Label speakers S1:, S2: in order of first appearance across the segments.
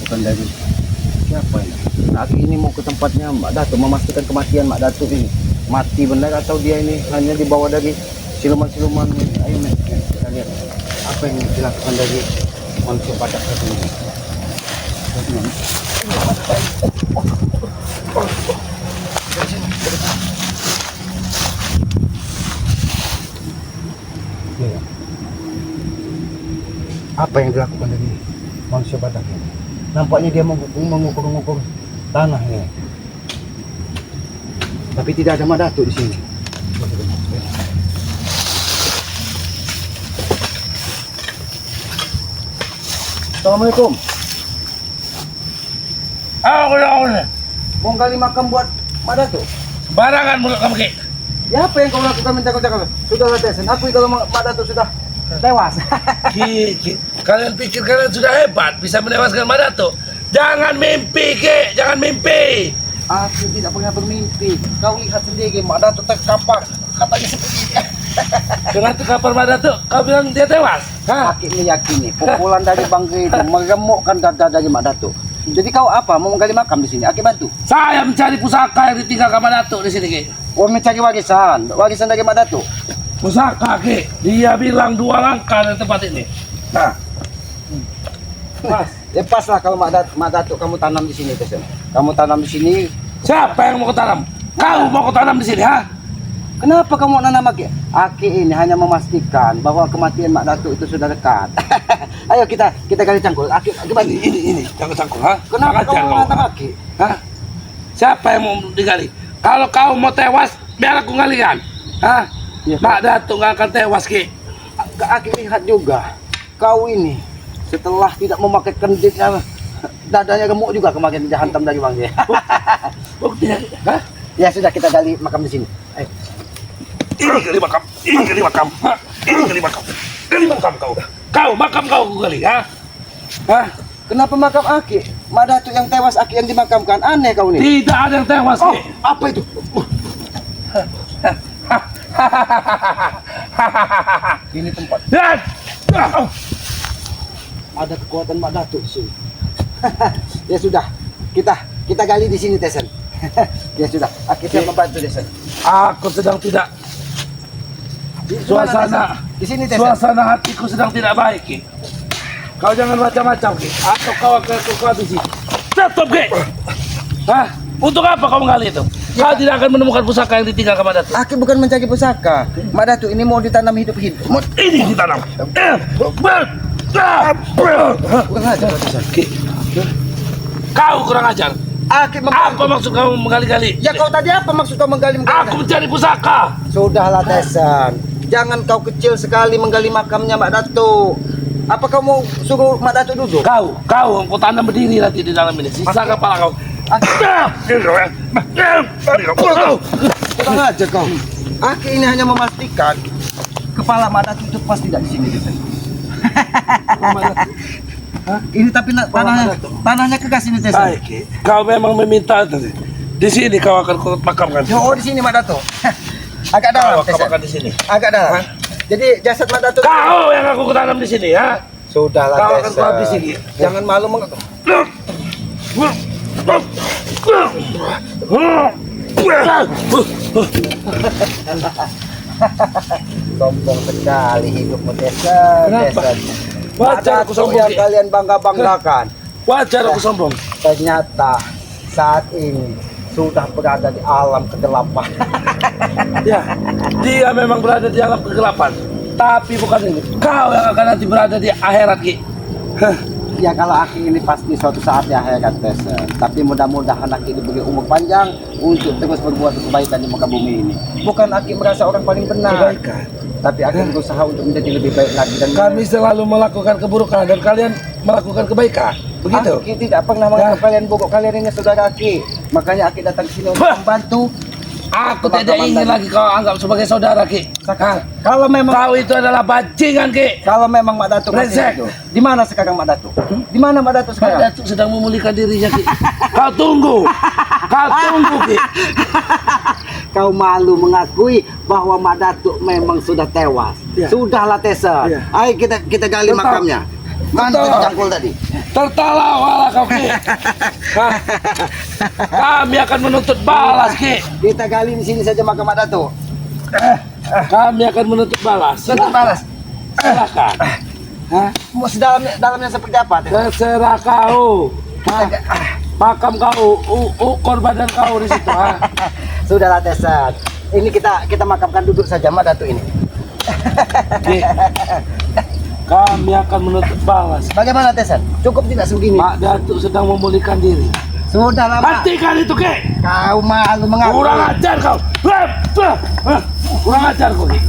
S1: dilakukan dari siapa ini? Saat ini mau ke tempatnya Mbak Datuk, memastikan kematian Mbak Datuk ini mati benar atau dia ini hanya dibawa dari siluman-siluman ini. Ayo men, kita lihat apa yang dilakukan dari manusia badak satu ini. Ya. Apa yang dilakukan dari manusia badak ini? Nampaknya dia mengukur tanah ini. Tapi tidak ada Mbak Datuk di sini. Assalamualaikum.
S2: Aku nih.
S1: Mau gali makam buat Mbak Datuk?
S2: Barangan mulut kamu Ki.
S1: Ya apa yang kau lakukan mencakap-cakap? Sudah lah Tesen, akui kalau Mbak Datuk sudah tewas.
S2: Ki, kalian pikir kalian sudah hebat bisa menewaskan Mbak Datuk? Jangan mimpi Ki, jangan mimpi.
S1: Aku tidak pernah bermimpi. Kau lihat sendiri Mbak Datuk terkapar. Katanya seperti ini.
S2: Dengan terkapar Mbak Datuk, kau bilang dia tewas? Hah?
S1: Aku meyakini pukulan dari bangga itu meremukkan dada dari Mbak Datuk. Jadi kau apa? Mau menggali makam di sini? Aku bantu.
S2: Saya mencari pusaka yang ditinggalkan Mbak Datuk di sini Ki.
S1: Oh, mencari warisan dari Mbak Datuk.
S2: Pusaka Ki, dia bilang 2 langkah dari tempat ini. Nah,
S1: Mas, lepaslah kalau Mbak Datuk kamu tanam di sini, Tesen. Kamu tanam di sini.
S2: siapa yang mau tanam? Kau mau tanam di sini, ha?
S1: Kenapa kamu nanam Aki? Aki ini hanya memastikan bahwa kematian Mbak Datuk itu sudah dekat. Ayo kita gali cangkul. Aki bantu.
S2: Ini, jangan cangkul, ha?
S1: Kenapa
S2: Jangan
S1: kamu menantang Aki?
S2: Hah? Siapa yang mau digali? Kalau kau mau tewas, biar aku galikan. Hah?
S1: Iya,
S2: Mbak Datuk nggak akan tewas, Ki.
S1: Aki lihat juga. Kau ini setelah tidak memakai kenditnya, dadanya gemuk juga kemarin dihantam dari bangga.
S2: Buktinya, hah?
S1: Ya sudah kita gali makam di sini. Ayo.
S2: Ini gali makam, hah? Ini gali makam kau. Makam kau aku gali, ha? Hah?
S1: Kenapa makam Aki? Mbak Datuk yang tewas, Aki yang dimakamkan. Aneh kau ini.
S2: Tidak ada yang tewas,
S1: Oh,
S2: Ki.
S1: apa itu? Ini tempat.
S2: Dan,
S1: Ada kekuatan Mbak Datuk di sini. Ya sudah, kita gali di sini, Tesen. Ya sudah, Aki siap membantu, Tesen.
S2: aku sedang tidak. Suasana,
S1: di sini, Tesen.
S2: suasana hatiku sedang tidak baik, Ki. Kau jangan macam-macam, Ki. Atau kau akan aku habisi. Stop, Ki. Hah? Untuk apa kau menggali itu? Kau tidak akan menemukan pusaka yang ditinggalkan Mbak Datuk.
S1: Aki bukan mencari pusaka. Mbak Datuk ini mau ditanam hidup-hidup.
S2: Ini ditanam.
S1: Kurang ajar, Tesen.
S2: Ki. Kau kurang ajar.
S1: Aki
S2: Apa maksud kamu menggali-gali?
S1: Ya kau tadi apa maksud kau menggali?
S2: Aku mencari pusaka.
S1: Sudahlah, Tesen. Jangan kau kecil sekali menggali makamnya Mbak Datuk. Apa kau mau suruh Mbak Datuk duduk?
S2: Kau tanam berdiri nanti di dalam ini. Sisa kepala kau.
S1: Kurang ajar kau. Aki ini hanya memastikan kepala Mbak Datuk itu pas tidak di sini, Tesen. Ini tapi tanahnya kegas ini, Tesen.
S2: Baik, Ki. Kau memang meminta tadi. Di sini kau akan makamkan.
S1: Oh, di sini Mbak Datuk. Agak dalam,
S2: Kau
S1: Tesen.
S2: makan di sini.
S1: Agak dalam. Jadi jasad Mbak Datuk.
S2: Kau yang aku tanam di sini, ya.
S1: Sudahlah,
S2: Kau akan
S1: Tesen.
S2: kuhabis ini.
S1: Jangan malu mengaku. Sombong sekali hidupmu, Tesen.
S2: Kenapa?
S1: Tesen.
S2: Wajar aku sombong,
S1: yang
S2: Ki.
S1: kalian bangga-banggakan.
S2: Wajar aku sombong.
S1: Ternyata saat ini sudah berada di alam kegelapan.
S2: Ya, dia memang berada di alam kegelapan. Tapi bukan ini. Kau yang akan nanti berada di akhirat, Ki. Hah.
S1: Ya kalau Aki ini pasti suatu saat ya akhirat, Tesen. Tapi mudah-mudahan Aki diberi umur panjang untuk terus berbuat kebaikan di muka bumi ini. Bukan Aki merasa orang paling benar,
S2: Kebaikan.
S1: tapi Aki berusaha untuk menjadi lebih baik lagi. Dan
S2: Kami selalu melakukan keburukan dan kalian melakukan kebaikan. Begitu.
S1: Aki tidak pernah menganggap kalian buruk. Kalian ini saudara Aki. Makanya Aki datang ke sini untuk
S2: Hah.
S1: membantu.
S2: Aku tidak ingin lagi kau anggap sebagai saudara, Ki. Hah?
S1: Kalau memang
S2: Kau itu adalah bajingan, Ki.
S1: Mbak Datuk masih
S2: Brengsek.
S1: hidup, di mana sekarang Mbak Datuk? Di mana Mbak Datuk
S2: Mbak
S1: sekarang?
S2: Datuk sedang memulihkan dirinya, Ki. Kau tunggu. Kau tunggu, Ki.
S1: Kau malu mengakui bahwa Mbak Datuk memang sudah tewas.
S2: Ya.
S1: Sudahlah, Tesen.
S2: Ya.
S1: Ayo kita gali
S2: Tetap.
S1: makamnya. Mana tadi cangkul tadi?
S2: Tertawalah kau Ki. Hah? Kami akan menuntut balas Ki.
S1: Kita gali di sini saja makam Mak Datuk.
S2: Kami akan menuntut balas.
S1: Menuntut balas.
S2: Silakan. Hah?
S1: Mau dalamnya seperti apa?
S2: Terserah kau. Hah? Makam kau, korban dan kau di situ. Ha?
S1: Sudahlah Tesan. Ini kita makamkan duduk saja Mak Datuk ini.
S2: Ki, kami akan menuntut balas.
S1: Bagaimana Tesan? Cukup tidak segini?
S2: Mak Datuk sedang memulihkan diri.
S1: Sudahlah Mak.
S2: Hentikan itu Ki.
S1: Kau malu mengaku.
S2: Kurang ajar kau. Kurang ajar kau Ki.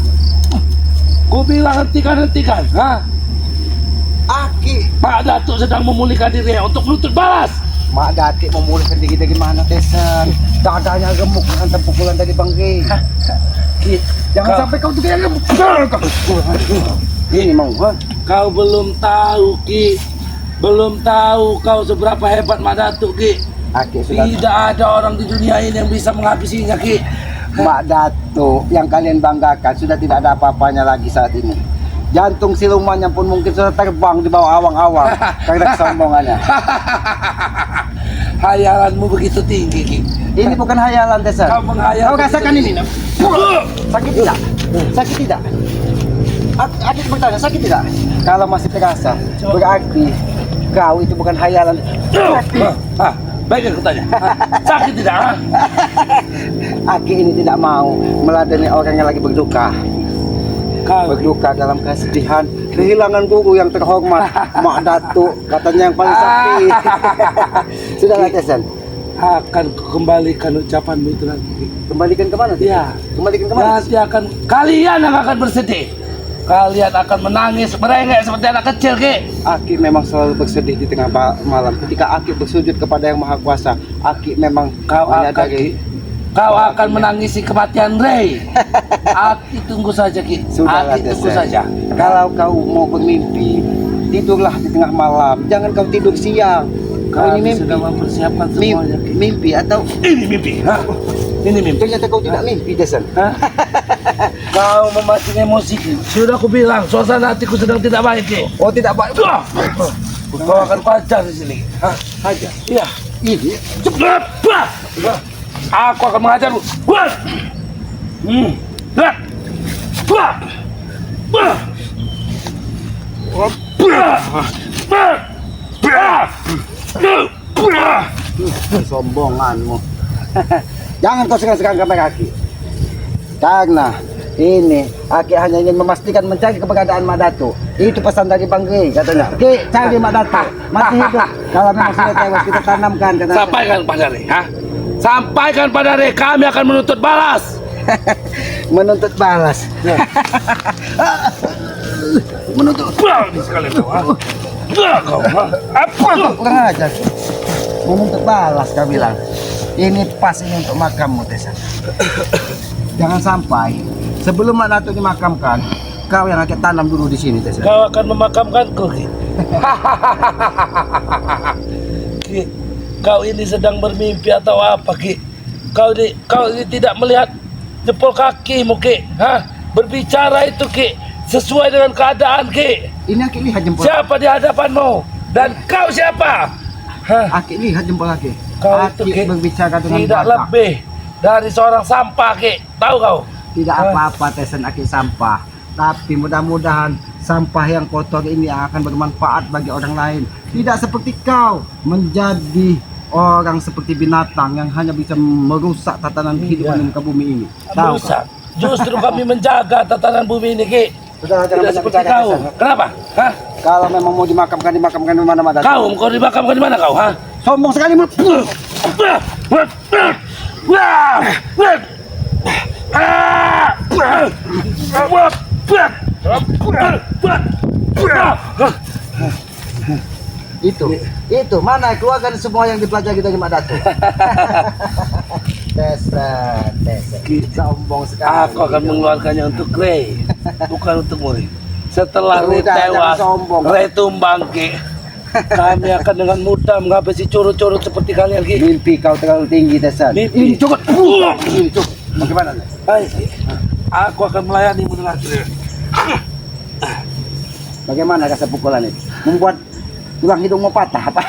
S2: Ku bilang hentikan. Ha?
S1: Aki.
S2: Pak Datuk sedang memulihkan diri untuk menuntut balas.
S1: Mak Datuk memulihkan diri dari mana Tesan? Dadanya gemuk hantam pukulan dari Bang Ki.
S2: Ki,
S1: Jangan sampai kau juga yang gemuk. Ini mau.
S2: Kau belum tahu Ki. Belum tahu kau seberapa hebat Mak Datuk Ki.
S1: Aki sudah.
S2: Tidak ada orang di dunia ini yang bisa menghabisinya Ki.
S1: Mak Datuk yang kalian banggakan sudah tidak ada apa-apanya lagi saat ini. Jantung silumannya pun mungkin sudah terbang di bawah awang-awang karena kesombongannya.
S2: Hayalanmu begitu tinggi Ki.
S1: Ini bukan hayalan Tesan.
S2: Kau menghayal.
S1: Kau rasakan ini. Sakit tidak? Sakit tidak? Adik bertanya sakit tidak? Kalau masih terasa berarti kau itu bukan hayalan.
S2: Baik aku tanya. Sakit tidak? Ha?
S1: Aki ini tidak mau meladeni orang yang lagi berduka.
S2: Kau
S1: Berduka dalam kesedihan kehilangan guru yang terhormat Mak Datuk katanya yang paling sakti. Sudahlah Tesan.
S2: akan kembalikan ucapanmu itu nanti.
S1: Kembalikan ke mana?
S2: Iya.
S1: Kembalikan ke mana?
S2: Nanti kalian yang akan bersedih. Kalian akan menangis, merengek seperti anak kecil, Ki.
S1: Aki memang selalu bersedih di tengah malam. Ketika Aki bersujud kepada Yang Maha Kuasa, Aki memang
S2: Kau akan menangisi kematian Ray. Aki tunggu saja, Ki.
S1: Sudahlah,
S2: Aki tunggu
S1: Desen.
S2: saja.
S1: Kalau kau mau bermimpi, tidurlah di tengah malam. Jangan kau tidur siang. Kau ini
S2: Kami
S1: mimpi.
S2: sudah mempersiapkan semuanya, Ki.
S1: Mimpi atau
S2: Ini mimpi, ha? Ini mimpi.
S1: ternyata kau tidak mimpi, Desen.
S2: Hah? Kau memancing emosi, Ki. Sudah aku bilang, suasana hatiku sedang tidak baik, Ki.
S1: Oh, tidak baik.
S2: Kau akan pacar di sini. Hah?
S1: Saja.
S2: Iya.
S1: Ini
S2: Cepat! Aku akan mengajarmu. Buat. Lihat. Buat. Buat.
S1: sombonganmu. Jangan kau sekarang sampai kaki. Karena ini Aki hanya ingin memastikan mencari keberadaan Mak Datuk. Itu pesan dari Bang Ki katanya. Ki, cari Mak Datuk. Masih hidup. Kalau memang sudah tewas kita tanamkan. Katanya.
S2: Sampaikan pada Re, ha? Sampaikan pada Re, kami akan menuntut balas.
S1: Menuntut balas.
S2: Menuntut balas sekali kau, ha? Kau, ha? Apa?
S1: Kurang ajar. Menuntut balas kau bilang. Ini pas ini untuk makammu, Tessa. Jangan sampai sebelum Mak Datuk dimakamkan, kau yang akan tanam dulu di sini, Tessa.
S2: Kau akan memakamkanku, Ki. Ki, kau ini sedang bermimpi atau apa, Ki? Kau ini tidak melihat jempol kakimu, Ki. Hah? Berbicara itu, Ki, sesuai dengan keadaan, Ki.
S1: Ini Aki lihat jempol.
S2: Siapa di hadapanmu? Dan kau siapa? Hah?
S1: Aki lihat jempol Aki.
S2: Kau
S1: Aki
S2: itu, Ki,
S1: berbicara dengan
S2: tidak
S1: bapak.
S2: lebih dari seorang sampah, Ki. Tahu kau?
S1: Tidak apa-apa, Tessa, Aki sampah. Tapi mudah-mudahan sampah yang kotor ini akan bermanfaat bagi orang lain. Tidak seperti kau menjadi orang seperti binatang yang hanya bisa merusak tatanan kehidupan di muka bumi ini. Tahu
S2: Rusak. Justru kami menjaga tatanan bumi ini, Ki.
S1: Sudah
S2: Tidak seperti kau. Kenapa? Hah?
S1: Kalau memang mau dimakamkan di mana Mak Datuk.
S2: Kau dimakamkan di mana kau? Hah?
S1: Sombong sekali mulut. Itu mana keluarkan semua yang dipelajari dari Mak Datuk. Tessa. Sombong sekali.
S2: Aku akan mengeluarkannya untuk Ray, bukan untuk Muri. Setelah Ray
S1: Udah, jangan
S2: tewas,
S1: sombong.
S2: Ray tumbang, Ki. Kami akan dengan mudah menghabisi curut-curut seperti kalian, Ki.
S1: Mimpi kau terlalu tinggi, Tessa.
S2: Mimpi.
S1: Ini cukup. Ini cukup. Bagaimana?
S2: Baik, Ki. Aku akan melayanimu dengan
S1: Bagaimana rasa pukulan itu? Membuat tulang hidungmu patah apa?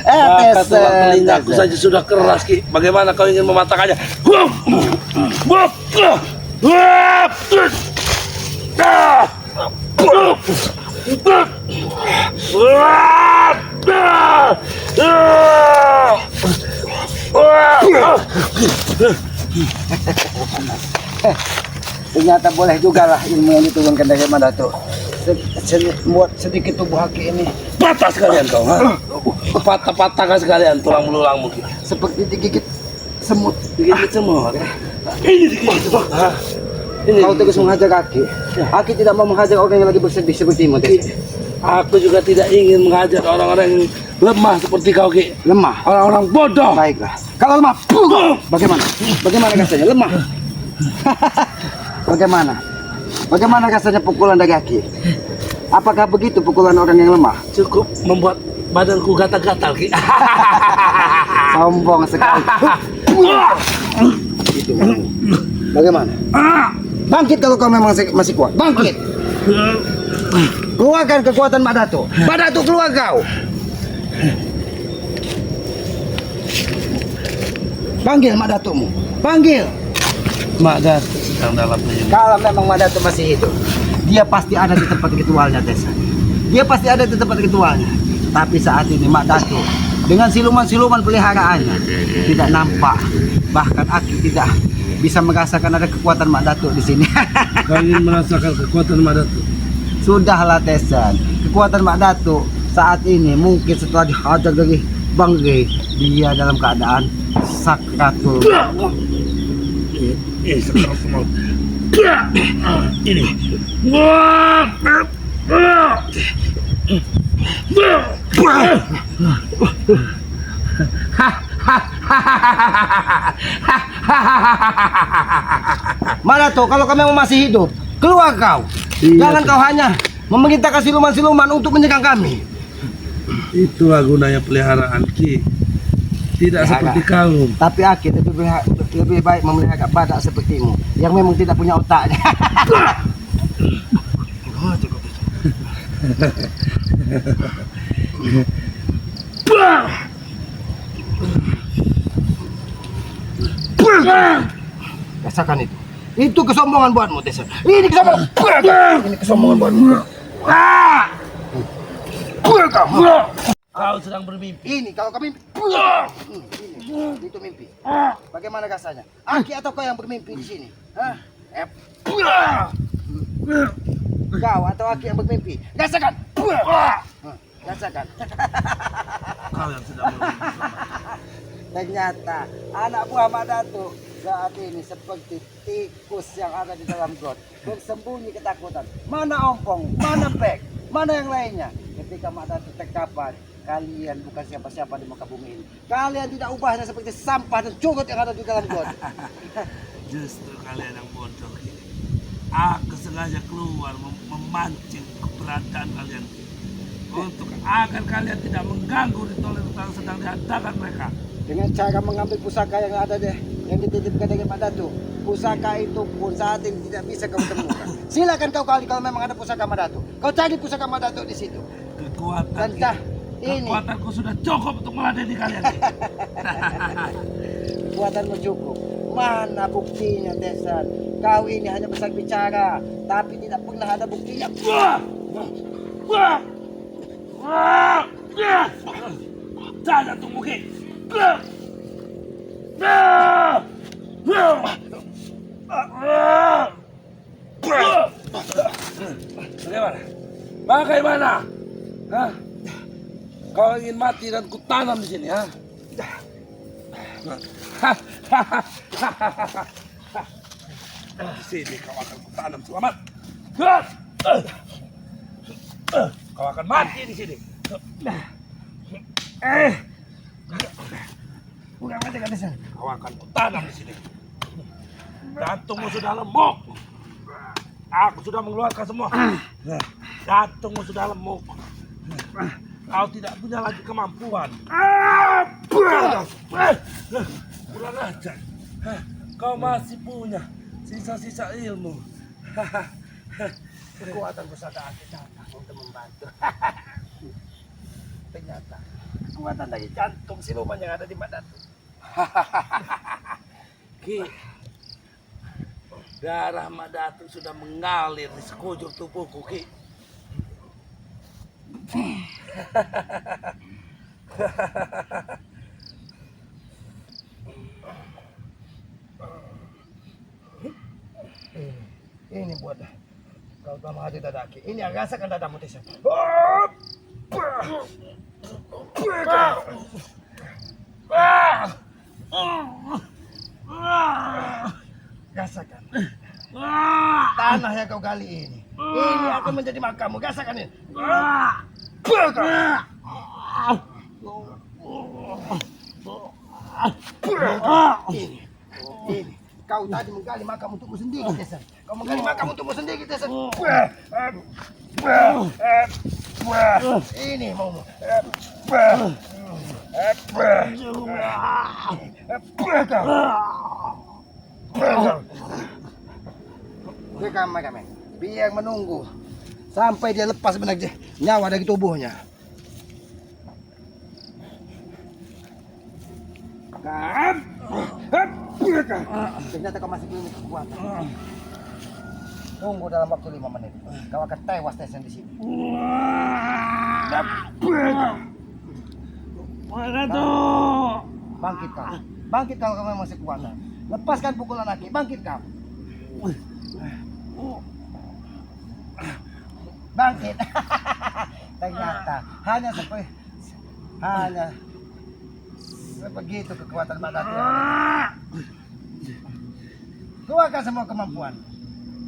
S2: Maka tulang telingaku saja sudah keras, Ki. Bagaimana kau ingin mematahkannya?
S1: Ternyata boleh juga lah ilmu yang diturunkan dari Madato. Buat sedikit tubuh Haki ini
S2: Patah sekalian kau, ha? Patah-patahkan sekalian tulang belulangmu, Ki.
S1: seperti digigit semut.
S2: Digigit semua, Ki. Ini digigit semua.
S1: Kau terus menghajar Haki. Haki tidak mau menghajar orang yang lagi bersedih sepertimu.
S2: Aku juga tidak ingin menghajar orang-orang yang lemah seperti kau, Ki.
S1: Lemah.
S2: Orang-orang bodoh.
S1: Baiklah. Kalau lemah, bagaimana? Bagaimana rasanya? Lemah. Bagaimana? Bagaimana rasanya pukulan dari Haki? Apakah begitu pukulan orang yang lemah?
S2: Cukup membuat badanku gatal-gatal, Ki.
S1: Sombong sekali. Itu. Bagaimana? Bangkit kalau kau memang masih kuat. Bangkit. Keluarkan kekuatan Madato. Madato, keluar kau. Panggil Madatomu. Panggil.
S2: Madato sedang dalam penyembuhan.
S1: Kalau memang Madato masih hidup, dia pasti ada di tempat ritualnya, Tessa. Dia pasti ada di tempat ritualnya. Tapi saat ini Madato dengan siluman-siluman peliharaannya tidak nampak. Bahkan aku tidak bisa merasakan ada kekuatan Madato di sini.
S2: Kau ingin merasakan kekuatan Madato?
S1: Sudahlah, Tesan. Kekuatan Madato saat ini mungkin setelah dihajar dari Bang Rey, dia dalam keadaan sakratul.
S2: Ini sakratul maut. Ini.
S1: Madato, kalau kamu masih hidup, keluar kau. Jangan kau hanya memerintahkan siluman-siluman untuk menyerang kami.
S2: Itulah gunanya peliharaan, Ki. Tidak seperti kau.
S1: Tapi Aki lebih baik memelihara badak sepertimu yang memang tidak punya otaknya. Rasakan itu. Itu kesombongan buatmu, Tessa. Ini kesombongan. Ini kesombongan buatmu.
S2: Kau sedang bermimpi.
S1: Ini kalau kami itu mimpi. Bagaimana rasanya? Aki atau kau yang bermimpi di sini? Hah? Kau atau Aki yang bermimpi? Rasakan. Rasakan.
S2: Kau yang sedang bermimpi.
S1: Ternyata anak buah Madato saat ini seperti tikus yang ada di dalam got, bersembunyi ketakutan. Mana Ompong, mana Pek, mana yang lainnya? Ketika Madato terkapar, kalian bukan siapa-siapa di muka bumi ini. Kalian tidak ubahnya seperti sampah dan curut yang ada di dalam got.
S2: Justru kalian yang bodoh. Aku sengaja keluar memancing keberadaan kalian untuk agar kalian tidak mengganggu ritual-ritual yang sedang diadakan mereka.
S1: Dengan cara mengambil pusaka yang ada deh, yang dititipkan dari Madato. Pusaka itu pun saat ini tidak bisa kau temukan. Silakan kau kali kalau memang ada pusaka Madato. Kau cari pusaka Madato di situ.
S2: Kekuatanku sudah cukup untuk meladeni kalian.
S1: Kekuatanmu cukup. Mana buktinya, Tesan? Kau ini hanya besar bicara, tapi tidak pernah ada buktinya.
S2: Jangan tunggu, Ki. Bagaimana? Bagaimana? Hah? Kau ingin mati dan kutanam di sini, ha? Di sini kau akan kutanam selamat. Kau akan mati di sini.
S1: Udah mati kan, Tesan?
S2: Kau akan kutanam di sini. Jantungmu sudah lemuk. Aku sudah mengeluarkan semua. Jantungmu sudah lemuk. Kau tidak punya lagi kemampuan. Kurang ajar. Kau masih punya sisa-sisa ilmu.
S3: Kekuatan pusaka aku datang untuk membantu. Ternyata kekuatan dari jantung siluman yang ada di Madatu.
S2: Ki, darah Madatu sudah mengalir di sekujur tubuhku, Ki.
S3: Ini buat kau telah menghati dadaki. Ini rasakan dadamu Tessa. Rasakan. Tanah yang kau gali ini. Ini akan menjadi makamu. Rasakan ini. Ini. Kau tadi menggali makam untukmu sendiri, Tessa. Kau menggali makam untukmu sendiri, Tessa. Ini maumu. Kami. Biar menunggu sampai dia lepas benar nyawa dari tubuhnya. Ternyata kau masih punya kekuatan. Tunggu dalam waktu 5 menit. Kau akan tewas Tessa di sini. Bangkit kau. Bangkit kalau kau memang masih kuat. Lepaskan pukulan lagi. Bangkit kau. Bangkit. Ternyata hanya sebegitu kekuatan Madatu. Keluarkan semua kemampuan.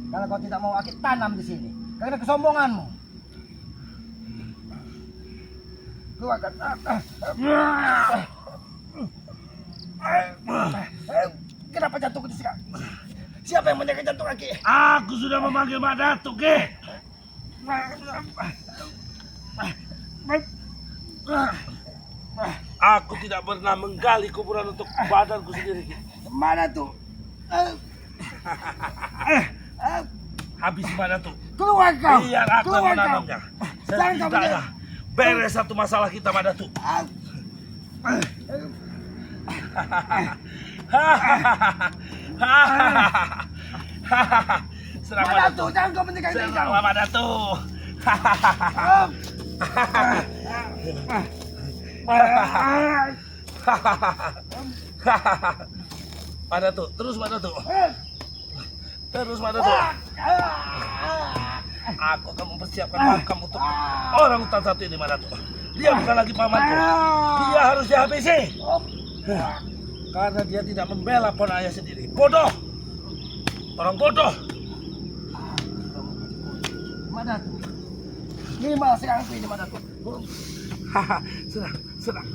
S3: Kalau kau tidak mau aku tanam di sini karena kesombonganmu. Keluarkan. Kenapa jantungku disekat? Siapa yang menjaga jantung Aki?
S2: Aku sudah memanggil Madatu, Ki. Aku tidak pernah menggali kuburan untuk badanku sendiri, Ki.
S3: Mana tuh?
S2: Habis Madatu.
S3: Keluar kau.
S2: Biar aku yang
S3: Keluar kau.
S2: menanamnya.
S3: Jangan kau
S2: Setidaknya beres satu masalah kita, Madatu. Serang
S3: Madatu,
S2: Madatu.
S3: jangan kau menjaga diri kau.
S2: Serang Madatu. Madatu, terus Madatu. Terus Madatu. Aku akan mempersiapkan makam untuk orang hutan satu ini, Madatu. Dia bukan lagi pamanku. Dia harus dihabisi. Karena dia tidak membela pon ayah sendiri. Bodoh. Orang bodoh.
S3: Madatu. Lima sekarang ini Madatu.
S2: Serang.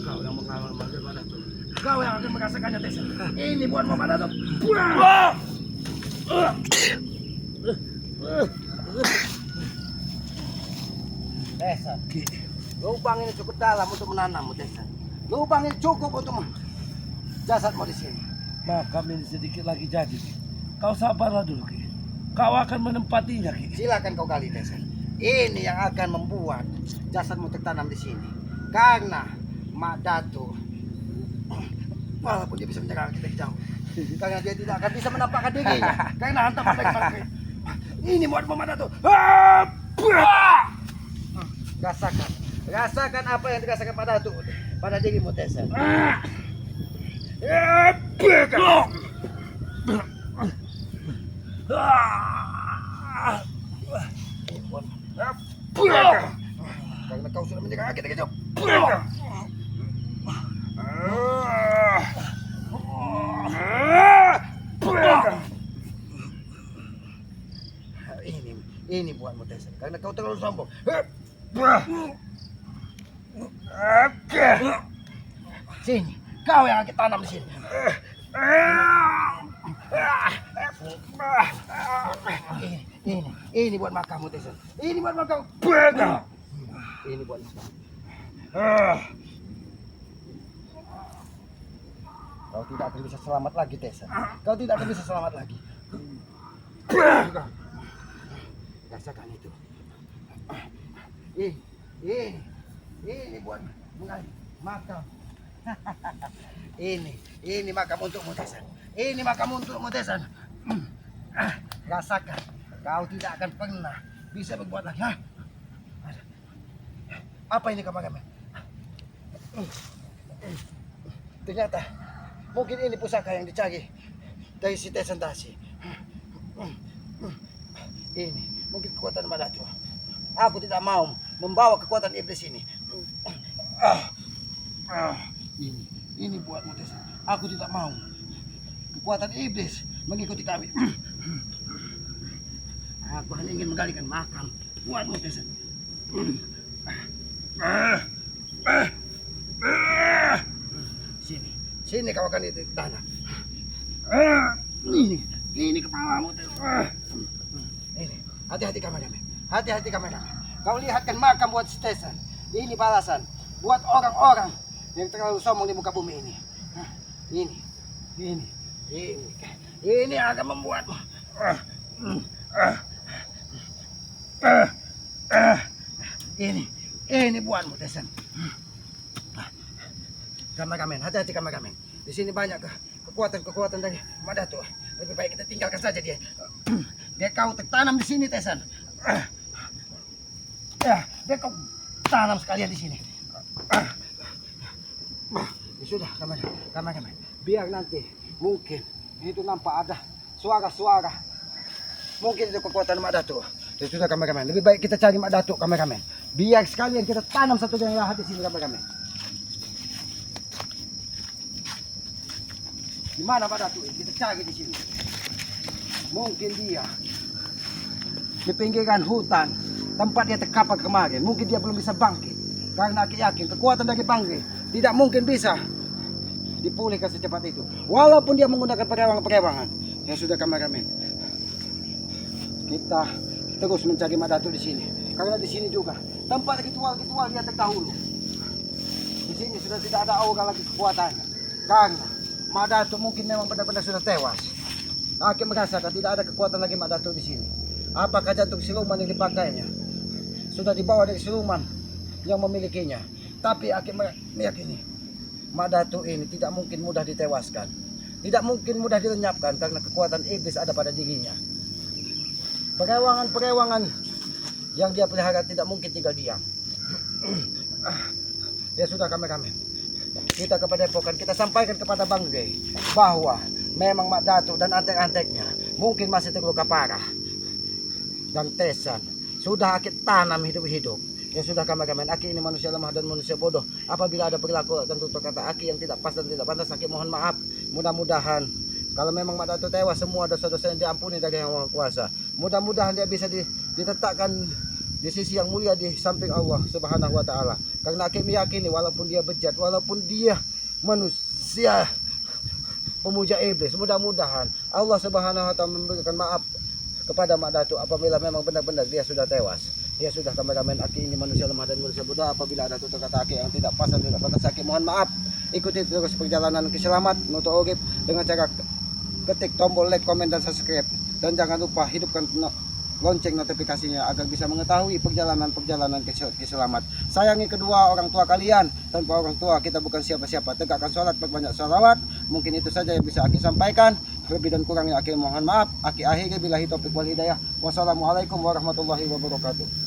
S3: Kau yang mengalami Madatu. Kau yang akan merasakannya Tessa. Ini buatmu Madatu. Tessa. Lubang ini cukup dalam untuk menanammu Tessa. Lubang ini cukup untuk jasadmu di sini.
S2: Makam ini sedikit lagi jadi. Kau sabarlah dulu, Ki. Kau akan menempatinya, Ki.
S3: Silakan kau gali Tessa. Ini yang akan membuat jasadmu tertanam di sini. Karena Madatu, walaupun dia bisa menyerang kita jauh, karena dia tidak akan bisa menampakkan dirinya. Karena hantaman dari Madatu. Ini buatmu Madatu. Rasakan apa yang dirasakan Madatu pada dirimu Tessa. Karena kau sudah menyerang kita jauh. Ini buatmu Tessa. Karena kau terlalu sombong. Sini, kau yang akan tanam di sini. Ini buat makammu Tessa. Ini buat makammu. Ini buat makammu. Kau tidak akan bisa selamat lagi Tessa. Kau tidak akan bisa selamat lagi. Rasakan itu. Ini buat mengalir makam. Ini makam untuk Mutesan. Ini makam untuk Mutesan. Rasakan, kau tidak akan pernah bisa berbuat lagi. Hah? Apa ini kamar-kamar? Ternyata mungkin ini pusaka yang dicari dari si Tesan Dasi. Ini mungkin kekuatan Madatu. Aku tidak mau membawa kekuatan iblis ini. Ini buatmu Tesan. Aku tidak mau kekuatan iblis mengikuti kami. Aku hanya ingin menggalikan makam buatmu Tesan. Sini kau akan itu tanah. Ini kepalamu Tesan. Ini, hati-hati kameramen. Hati-hati kameramen. Kau lihatkan makam buat Tesan. Ini balasan buat orang-orang yang terlalu sombong di muka bumi ini. Ini akan membuatmu. Ini buatmu Tesan. Kameramen, hati-hati kameramen. Di sini banyak kekuatan dari Madatu. Lebih baik kita tinggalkan saja dia. Dia kau tertanam di sini Tesan. Dia kau tanam sekalian di sini. Ya sudah kameramen. Biar nanti mungkin itu nampak ada suara-suara. Mungkin itu kekuatan Madatu. Ya sudah kameramen. Lebih baik kita cari Madatu kameramen. Biar sekalian kita tanam satu yang lahat di sini kameramen. Di mana Madatu? Kita cari di sini. Mungkin dia di pinggiran hutan tempat dia terkapar kemarin. Mungkin dia belum bisa bangkit. Karena aku yakin kekuatan dari Bangge tidak mungkin bisa dipulihkan secepat itu. Walaupun dia menggunakan perewangan-perewangan. Yang sudah kameramen. Kita terus mencari Madatu di sini. Karena di sini juga tempat ritual-ritual dia terdahulu. Di sini sudah tidak ada aura lagi kekuatannya. Karena Madatu mungkin memang benar-benar sudah tewas. Aku merasakan tidak ada kekuatan lagi Madatu di sini. Apakah jantung siluman yang dipakainya sudah dibawa dari siluman yang memilikinya? Tapi aku meyakini Madatu ini tidak mungkin mudah ditewaskan. Tidak mungkin mudah dilenyapkan karena kekuatan iblis ada pada dirinya. Perewangan-perewangan yang dia pelihara tidak mungkin tinggal diam. Ya sudah kameramen. Kita kepada Depokan, kita sampaikan kepada Bangge bahwa memang Madatu dan antek-anteknya mungkin masih terluka parah. Dan Tesan sudah akit tanam hidup-hidup. Ya sudah kameramen, Aki ini manusia lemah dan manusia bodoh. Apabila ada perilaku dan tutur kata Aki yang tidak pas dan tidak pantas, Aki mohon maaf. Mudah-mudahan kalau memang Madatu tewas, semua dosa-dosa yang diampuni dari Yang Maha Kuasa. Mudah-mudahan dia bisa ditetapkan di sisi yang mulia di samping Allah Subhanahu wa taala. Karena Aki meyakini walaupun dia bejat, walaupun dia manusia pemuja iblis, mudah-mudahan Allah Subhanahu wa taala memberikan maaf kepada Madatu apabila memang benar-benar dia sudah tewas. Ya sudah kameramen, Aki ini manusia lemah dan manusia bodoh. Apabila ada tutur kata Aki yang tidak pas dan tidak pantas, Aki mohon maaf. Ikuti terus perjalanan keselamat Nuto Urip dengan cara ketik tombol like, komen, dan subscribe. Dan jangan lupa hidupkan lonceng notifikasinya agar bisa mengetahui perjalanan-perjalanan keselamat. Sayangi kedua orang tua kalian. Tanpa orang tua kita bukan siapa-siapa. Tegakkan sholat, perbanyak sholawat. Mungkin itu saja yang bisa Aki sampaikan. Lebih dan kurangnya Aki mohon maaf. Aki akhiri billahi taufiq wal hidayah. Wassalamualaikum warahmatullahi wabarakatuh.